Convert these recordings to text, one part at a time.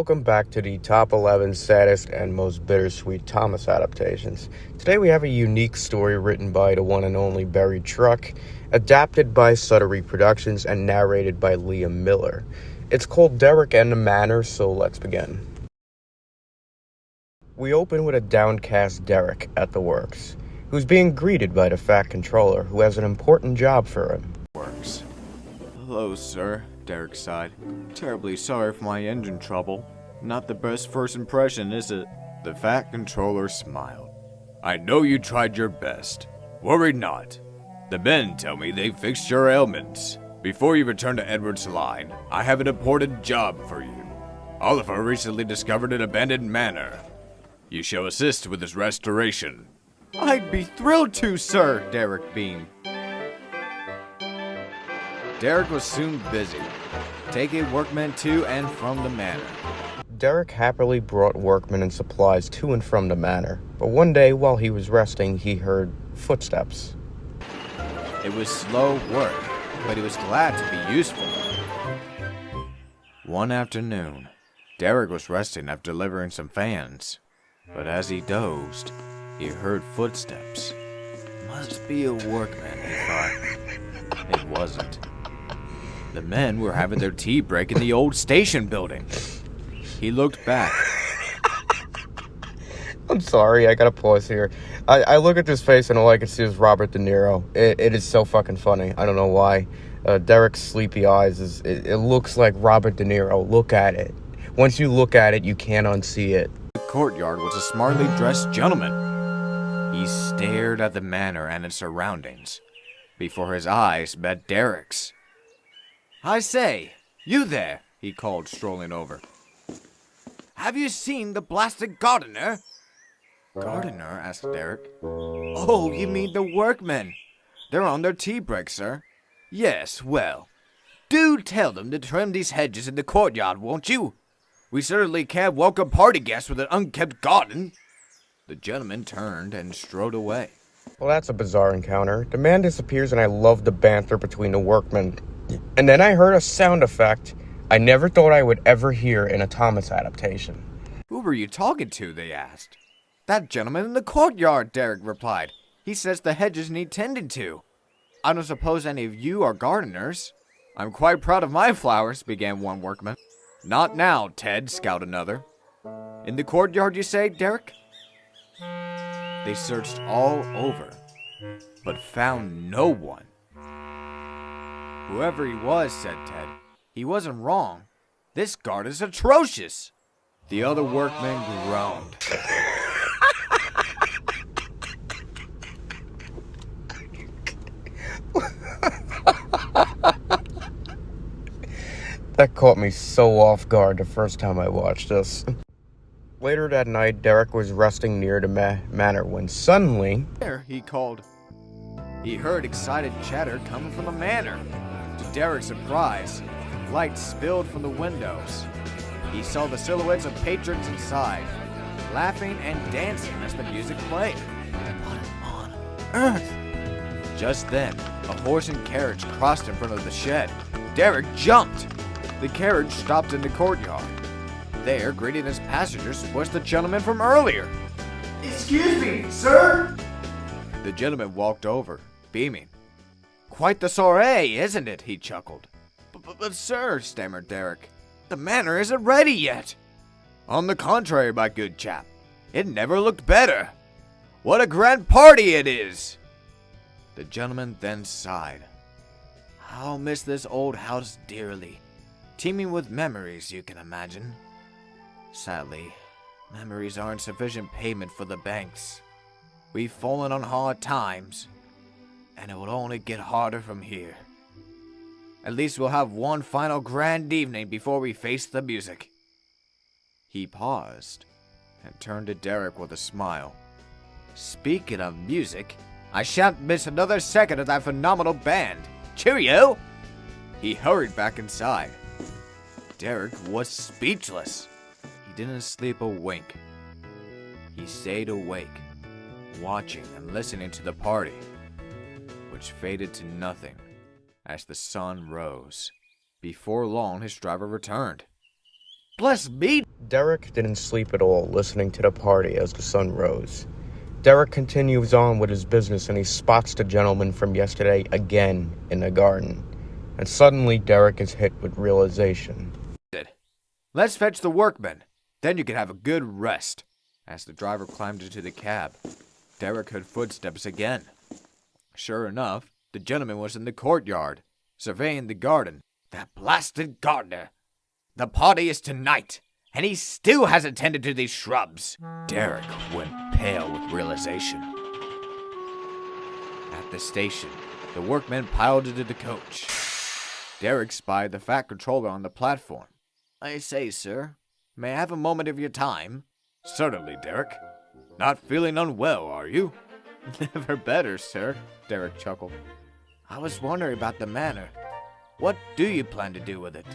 Welcome back to the Top 11 Saddest and Most Bittersweet Thomas Adaptations. Today we have a unique story written by the one and only Barry Truck, adapted by Suttery Productions, and narrated by Liam Miller. It's called Derek and the Manor, so let's begin. We open with a downcast Derek at the works, who's being greeted by the Fat Controller, who has an important job for him. Works. Hello, sir. Derek sighed. Terribly sorry for my engine trouble. Not the best first impression, is it? The Fat Controller smiled. I know you tried your best. Worry not. The men tell me they fixed your ailments. Before you return to Edward's line, I have an important job for you. Oliver recently discovered an abandoned manor. You shall assist with its restoration. I'd be thrilled to, sir, Derek beamed. Derek was soon busy, taking workmen to and from the manor. Derek happily brought workmen and supplies to and from the manor, but one day while he was resting, he heard footsteps. It was slow work, but he was glad to be useful. One afternoon, Derek was resting after delivering some fans, but as he dozed, he heard footsteps. Must be a workman, he thought. It wasn't. The men were having their tea break in the old station building. He looked back. I'm sorry, I gotta pause here. I look at this face and all I can see is Robert De Niro. It is so fucking funny. I don't know why. Derek's sleepy eyes, it looks like Robert De Niro. Look at it. Once you look at it, you can't unsee it. The courtyard was a smartly dressed gentleman. He stared at the manor and its surroundings before his eyes met Derek's. I say, you there, he called, strolling over. Have you seen the blasted gardener? Gardener? Asked Derek. Oh, you mean the workmen. They're on their tea break, sir. Yes, well, do tell them to trim these hedges in the courtyard, won't you? We certainly can't welcome party guests with an unkempt garden. The gentleman turned and strode away. Well, that's a bizarre encounter. The man disappears and I love the banter between the workmen. And then I heard a sound effect I never thought I would ever hear in a Thomas adaptation. Who were you talking to, they asked. That gentleman in the courtyard, Derek replied. He says the hedges need tending to. I don't suppose any of you are gardeners. I'm quite proud of my flowers, began one workman. Not now, Ted, scowled another. In the courtyard, you say, Derek? They searched all over, but found no one. Whoever he was, said Ted, he wasn't wrong. This garden's atrocious. The other workmen groaned. That caught me so off guard the first time I watched this. Later that night, Derek was resting near the manor when suddenly... There, he called. He heard excited chatter coming from the manor. To Derek's surprise, light spilled from the windows. He saw the silhouettes of patrons inside, laughing and dancing as the music played. What on earth? Just then, a horse and carriage crossed in front of the shed. Derek jumped. The carriage stopped in the courtyard. There, greeting his passengers, was the gentleman from earlier. Excuse me, sir? The gentleman walked over, beaming. Quite the soiree, isn't it? He chuckled. But sir, stammered Derek, the manor isn't ready yet. On the contrary, my good chap, it never looked better. What a grand party it is! The gentleman then sighed. I'll miss this old house dearly, teeming with memories, you can imagine. Sadly, memories aren't sufficient payment for the banks. We've fallen on hard times, and it will only get harder from here. At least we'll have one final grand evening before we face the music. He paused and turned to Derek with a smile. Speaking of music, I shan't miss another second of that phenomenal band. Cheerio! He hurried back inside. Derek was speechless. He didn't sleep a wink. He stayed awake, watching and listening to the party, which faded to nothing as the sun rose. Before long, his driver returned. Bless me. Derek didn't sleep at all, listening to the party as the sun rose. Derek continues on with his business and he spots the gentleman from yesterday again in the garden. And suddenly Derek is hit with realization. Let's fetch the workmen. Then you can have a good rest. As the driver climbed into the cab, Derek heard footsteps again. Sure enough, the gentleman was in the courtyard, surveying the garden. That blasted gardener! The party is tonight, and he still hasn't tended to these shrubs. Derek went pale with realization. At the station, the workmen piled into the coach. Derek spied the Fat Controller on the platform. I say, sir, may I have a moment of your time? Certainly, Derek. Not feeling unwell, are you? Never better, sir, Derek chuckled. I was wondering about the manor. What do you plan to do with it?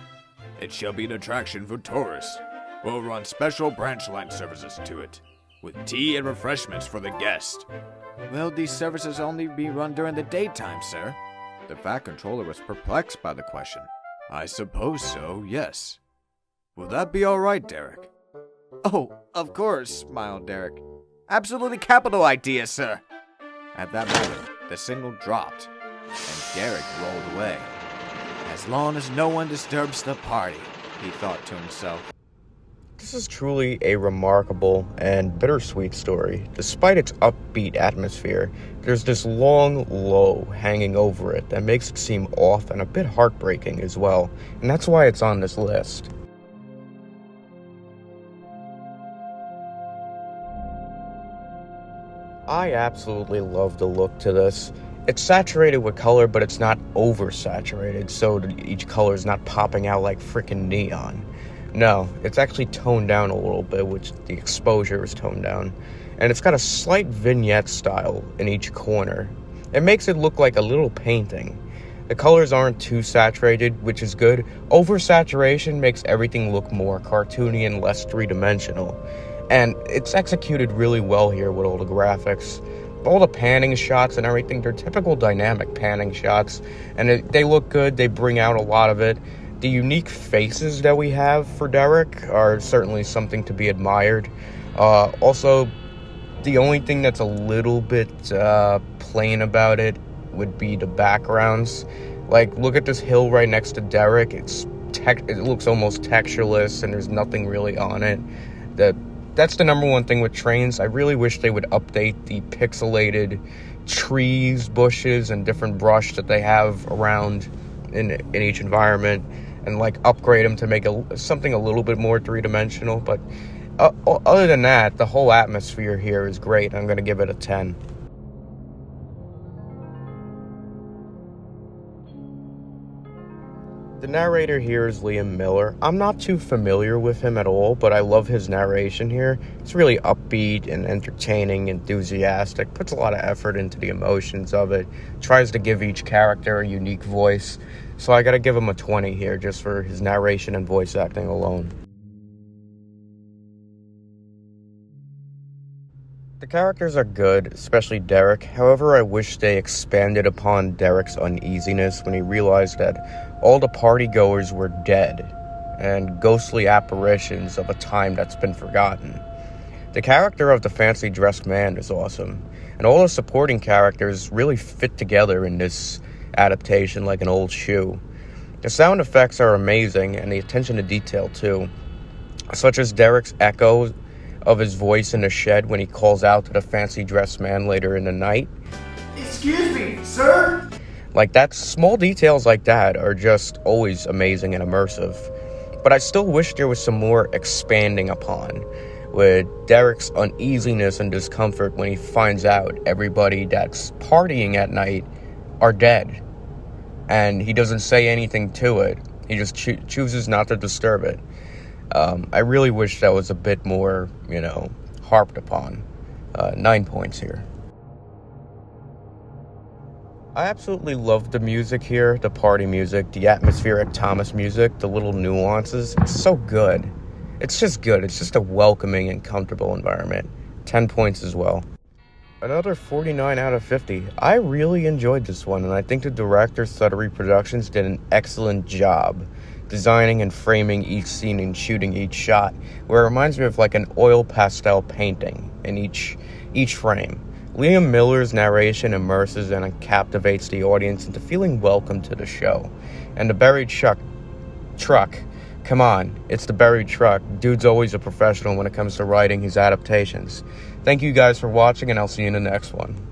It shall be an attraction for tourists. We'll run special branch line services to it, with tea and refreshments for the guests. Will these services only be run during the daytime, sir? The Fat Controller was perplexed by the question. I suppose so, yes. Will that be all right, Derek? Oh, of course, smiled Derek. Absolutely capital idea, sir. At that moment, the signal dropped, and Derek rolled away. As long as no one disturbs the party, he thought to himself. This is truly a remarkable and bittersweet story. Despite its upbeat atmosphere, there's this long low hanging over it that makes it seem off and a bit heartbreaking as well, and that's why it's on this list. I absolutely love the look to this. It's saturated with color, but it's not oversaturated, so each color is not popping out like freaking neon. No, it's actually toned down a little bit, which the exposure is toned down. And it's got a slight vignette style in each corner. It makes it look like a little painting. The colors aren't too saturated, which is good. Oversaturation makes everything look more cartoony and less three-dimensional. And it's executed really well here with all the graphics. All the panning shots and everything, they're typical dynamic panning shots. And they look good, they bring out a lot of it. The unique faces that we have for Derek are certainly something to be admired. Also, the only thing that's a little bit plain about it would be the backgrounds. Like, look at this hill right next to Derek. It looks almost textureless, and there's nothing really on it. That's the number one thing with trains. I really wish they would update the pixelated trees, bushes, and different brush that they have around in each environment, and like upgrade them to make something a little bit more three-dimensional. But other than that, the whole atmosphere here is great. I'm going to give it a 10. The narrator here is Liam Miller. I'm not too familiar with him at all, but I love his narration here. It's really upbeat and entertaining, enthusiastic, puts a lot of effort into the emotions of it, tries to give each character a unique voice. So I gotta give him a 20 here just for his narration and voice acting alone. The characters are good, especially Derek. However, I wish they expanded upon Derek's uneasiness when he realized that all the partygoers were dead and ghostly apparitions of a time that's been forgotten. The character of the fancy-dressed man is awesome, and all the supporting characters really fit together in this adaptation like an old shoe. The sound effects are amazing, and the attention to detail too, such as Derek's echo of his voice in the shed when he calls out to the fancy-dressed man later in the night. Excuse me, sir? Like that, small details like that are just always amazing and immersive. But I still wish there was some more expanding upon, with Derek's uneasiness and discomfort when he finds out everybody that's partying at night are dead. And he doesn't say anything to it. He just chooses not to disturb it. I really wish that was a bit more, harped upon. 9 points here. I absolutely love the music here, the party music, the atmospheric Thomas music, the little nuances. It's so good. It's just good. It's just a welcoming and comfortable environment. 10 points as well. Another 49 out of 50. I really enjoyed this one, and I think the director, Saddest Productions, did an excellent job designing and framing each scene and shooting each shot, where it reminds me of like an oil pastel painting in each frame. Liam Miller's narration immerses and captivates the audience into feeling welcome to the show. And the buried truck, come on, it's the buried truck. Dude's always a professional when it comes to writing his adaptations. Thank you guys for watching, and I'll see you in the next one.